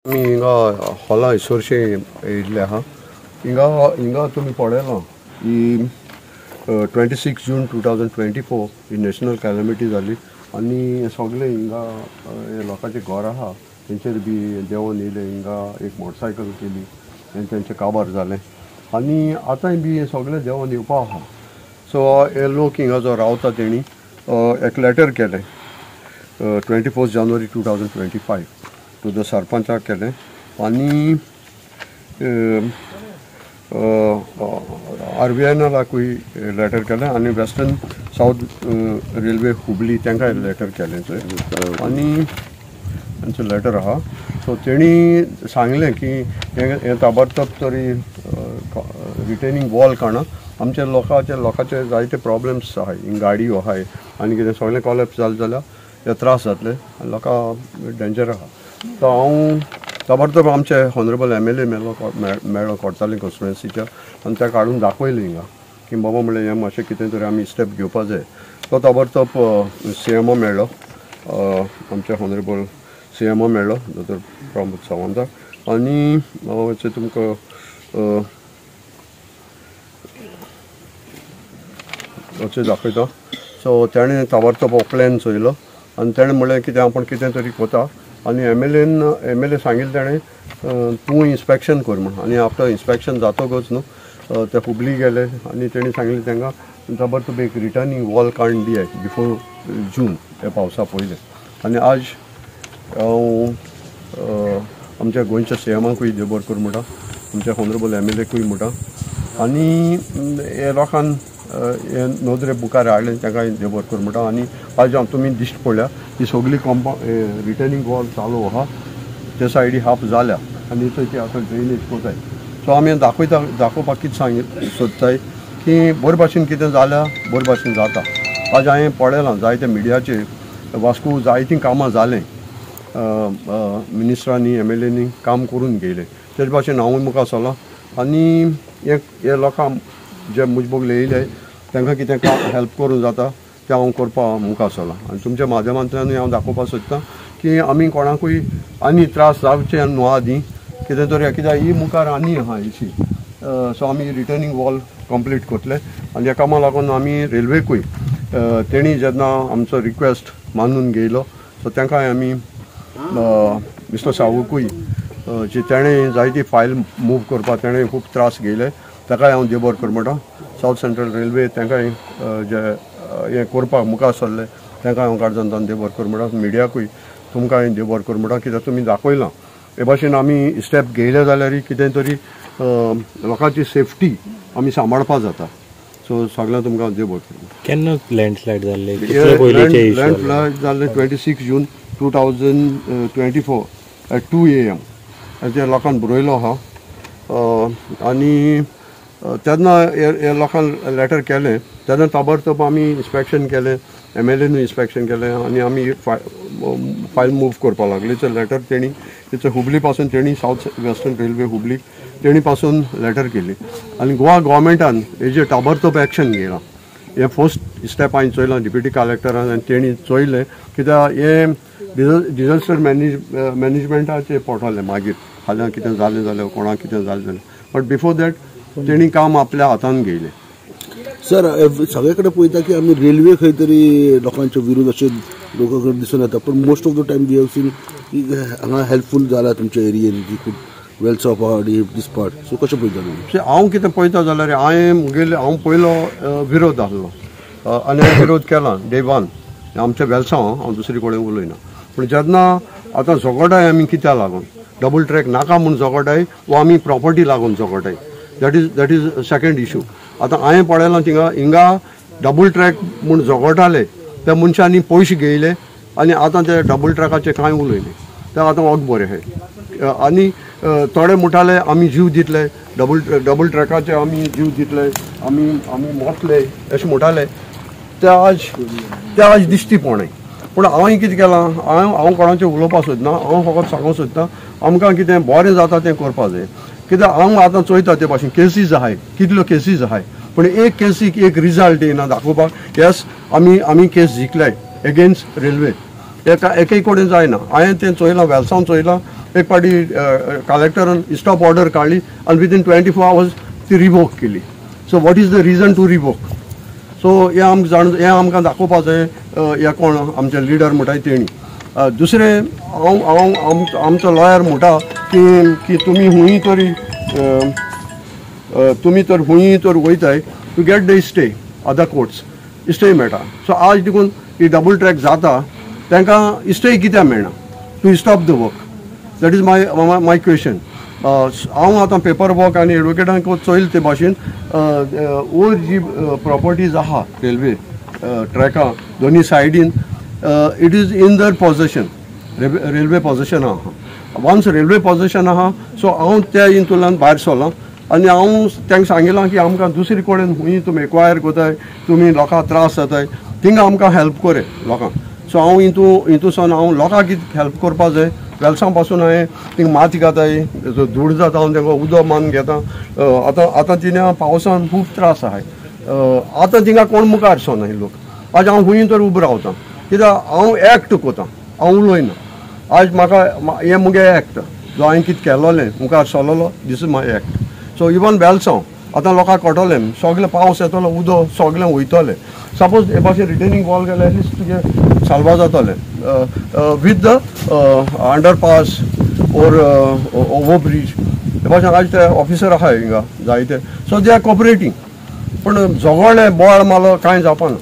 मी हिंगा हॉला इसोरशे येयल्ले आहा हिंगा तुमी पळयलां ही 26 जून 2024 ही नॅशनल कॅलॅमिटी जाली आनी सगळे हिंगा हे लोकांचे घर आहा तेंचेर बी देंवोन येयले हिंगा एक मोटरसायकल केली आनी तेंचें काबार जालें आनी आतांय बी हे सगळे देंवोन येवपा आहा सो हे लोक हिंगा जो रावता तेणी एक लेटर केलें 24 जानेवारी 2025 टू द सरपंचाक केलें आनी RVNLाकूय लेटर केलें आनी वेस्टर्न सावथ रेल्वे हुबली तांकांय लेटर केलें थंय आनी तांचें लेटर आहा सो तेणी सांगलें की हें ताबडतोब तरी रिटेनिंग वॉल काडना आमच्या लोकांचे जायते प्रॉब्लेम्स आहाय गाडयो आहाय आनी कितें सगळें कॉलेप्स जालें जाल्यार हे त्रास जातले आनी लोकां डेंजर आहा तो हांव ताबडतोब आमचे हॉनरेबल MLA मेळ्ळो कोर्तालीं कॉन्स्टिट्युएन्सीच्या आनी त्या काडून दाखयलें हिंगा की बाबा म्हणलें हें मातशें कितें तरी आमी स्टेप घेवपा जाय तो ताबडतोब CMO मेळ्ळो आमचे हॉनरेबल CMO मेळ्ळो डॉ. प्रमोद सावंत आनी हांव तुमकां दाखयता सो तेणें ताबडतोब प्लॅन चोयलो आनी तेणें म्हणलें कितें आपण कितें तरी कोता आनी MLA सांगिल्लें तेणें तूं इन्स्पेक्शन कर म्हण आनी आफ्टर इन्स्पेक्शन जातकच न्हू ते हुबली गेले आनी तेणी सांगिल्लें तांकां ताबडतोब एक रिटर्निंग वॉल काडून दियाय बिफोर जून हे पावसा पयलें आनी आज हांव आमच्या गोंयच्या CMाकूय देव बरें करूं म्हणटा आमच्या हॉनरेबल MLAकूय म्हणटा आनी हे लोकांक हे नोंदरे बुकार हाडले तांकांय देव बरें करूं म्हणटा आनी आज तुमी दिश्ट पळया ही सगळी रिटर्निंग वॉल चालू आहा ते सायडी हाफ जाल्या आनी थंय ती आतां ड्रेनेज कोताय सो आमी दाखोवपाक कितें सोदताय की बरे भाशेन कितें जाल्या बरे भाशेन जाता आज हांवें पळयलां जायते मिडियाचे वास्को जायतीं कामां जालें मिनिस्टरांनी MLAंनी काम करून गेले तेच भाशेन हांवूय मुखार सरलां आनी हे लोकांक जे मुजबोगले येयले तांकां कितें हेल्प करूं जाता तें हांव करपा मुखार सरलां आनी तुमच्या माध्यमांतल्यानूय हांव दाखोवपाक सोदतां की आमी कोणाकूय आनी त्रास जावचे न्हू आदी कितें तरी कित्याक ही मुखार आनी आहा इशी सो आमी रिटर्निंग वॉल कंप्लीट करतले आनी हेका लागून आमी रेल्वेकूय तेणी जेन्ना आमचो रिक्वेस्ट मानून घेयलो सो तांकांय आमी मिस्टर सावूकूय जी तेणें जायती फायल मूव करपाक तेणें खूब त्रास घेयले ताकाय हांव देव बरें करूं म्हणटा सावथ सेंट्रल रेल्वे तांकांय जे हें करपाक मुखार सरले तांकां हांव काळजांतल्यान देव बरें करूं म्हणटा मिडियाकूय तुमकां देव बरें करूं म्हणटा कित्याक तुमी दाखयलां हे भाशेन आमी स्टेप घेयले जाल्यार कितें तरी लोकांची सेफ्टी आमी सांबाळपा जाता सो सगळ्यांक तुमकां देव बरें करूं केन्ना लँडस्लायड जाल्ले लँडस्लायड जाल्ले 26 जून 2024 at 2 AM ते लोकांक बरयलो आहा आनी तेन्ना हे लोकांक लेटर केलें तेन्ना ताबडतोब आमी इन्स्पेक्शन केलें MLAनूय इन्स्पेक्शन केलें आनी आमी फायल मूव करपा लागले ते लेटर तेणी तें हुबली पासून तेणी सावथ वेस्टर्न रेल्वे हुबली तेणी पासून लेटर केली आनी गोवा गव्हर्मेंटान हेजेर ताबडतोब एक्शन घेयलां हे फर्स्ट स्टेप हांवें चोयलां डिप्युटी कलेक्टरान आनी तेणी चोयलें कित्याक हे डिझास्टर मॅनेजमेंटाचेर पडटलें मागीर फाल्यां कितें जालें जाल्यार कोणाक कितें जालें जाल्यार बट बिफोर दॅट तेणी काम आपल्या हातान घेयलें सर सगळे कडेन पळयता की आमी रेल्वे खंय तरी लोकांच्या विरोध अशें लोकां कडेन दिसून येता पण most of the time we have seen हांगा हेल्पफूल जाला तुमच्या एरियेन जी खूब wells of these part so कशें पळयता तुमी हांव कितें पळयता जाल्यार हांव पयलो विरोध आहलो आनी हांवें विरोध केला डे वन आमच्या वेल्सांव हांव दुसरे कडेन उलयना पूण जेन्ना आतां झगडाय आमी कित्याक लागून डबल ट्रॅक नाका म्हूण झगडाय वो आमी प्रॉपर्टी लागून झगडाय दॅट इज सेकंड इशू आतां हांवें पळयलां हिंगा डबल ट्रॅक म्हूण झगडटाले त्या मनशांनी पयशे घेयले आनी आतां ते डबल ट्रॅकाचे कांय उलयले तें आतां वच बरें आहाय आनी थोडे म्हणटाले आमी जीव दितले डबल ट्रॅकाचे आमी जीव दितले आमी मोतले अशें म्हणटाले ते आज दिश्टीपणाय पूण हांवें कितें केलां हांव कोणाचें उलोवपाक सोदना हांव फकत सांगूंक सोदतां आमकां कितें बरें जाता तें करपा जाय कित्याक हांव आतां चोयता ते भाशेन केसीस आहाय कितल्यो केसीस आहाय पूण एक केसीक एक रिजल्ट येना दाखोवपाक येस आमी केस जिखल्याय एगेन्स्ट रेल्वे एके कडेन जायना हांवें तें चोयलां वेल्सांव चोयलां एक पाटी कलेक्टरान स्टॉप ऑर्डर काढली आणि विदीन 24 hours ती रिवोक केली. So what is the reason to revoke? So हे आमकां दाखोवपा जाय हे कोण आमचे लिडर म्हणटाय तेणी. दुसरें आमचो लॉयर म्हणटा की तुमी हुंय तर वयताय to get the stay other courts stay मेळटा. सो आज देखून ही डबल ट्रॅक जाता तांकां स्टे कित्याक मेळना to stop the work? That is my question. हांव आतां पेपर वर्क आनी एडवोकेटांक चोयल ते भाशेन ओर जी प्रॉपर्टीज आहा रेल्वे ट्रॅका दोनी सायडीन it is in their possession, railway possession आहा. वन्स रेल्वे पोजेशन आहा सो हांव त्या हितूंतल्यान भायर सरलां आनी हांव तांकां सांगिलां की आमकां दुसरे कडेन हुंय तुमी एक्वायर कोताय, तुमी लोकांक त्रास जाताय, थिंगा आमकां हेल्प कोरे लोकांक. सो हांव हितूसान हांव लोकांक कितें हेल्प करपा जाय. वेलसां पासून हांवें थिंगा माती घाताय, धूळ जाता हांव तांकां उदक मान घेता. आतां तिने पावसान खूब त्रास आहाय. आतां थिंगा कोण मुखार सोना लोक. आज हांव हुंय तर उबो रावतां कित्याक हांव एक्ट कोतां, हांव उलयना. आज म्हाका हें मुगे एक्ट जो हांवें कितें केलोलें मुखार सरलोलो this is my act. So even वेलसांव आतां लोकांक कळटलें सगळें पावस येतलो उदक सगळें वयतलें. सपोज हे भाशेन रिटेनिंग वॉल गेल्यार एटलिस्ट तुजें साल्वा जातलें with the underpass or over bridge. हे भाशेन आज ते ऑफिसर आहाय हिंगा जायते. So they are cooperating. पूण झगडलें बोवाळ मारलो कांय जावपाना.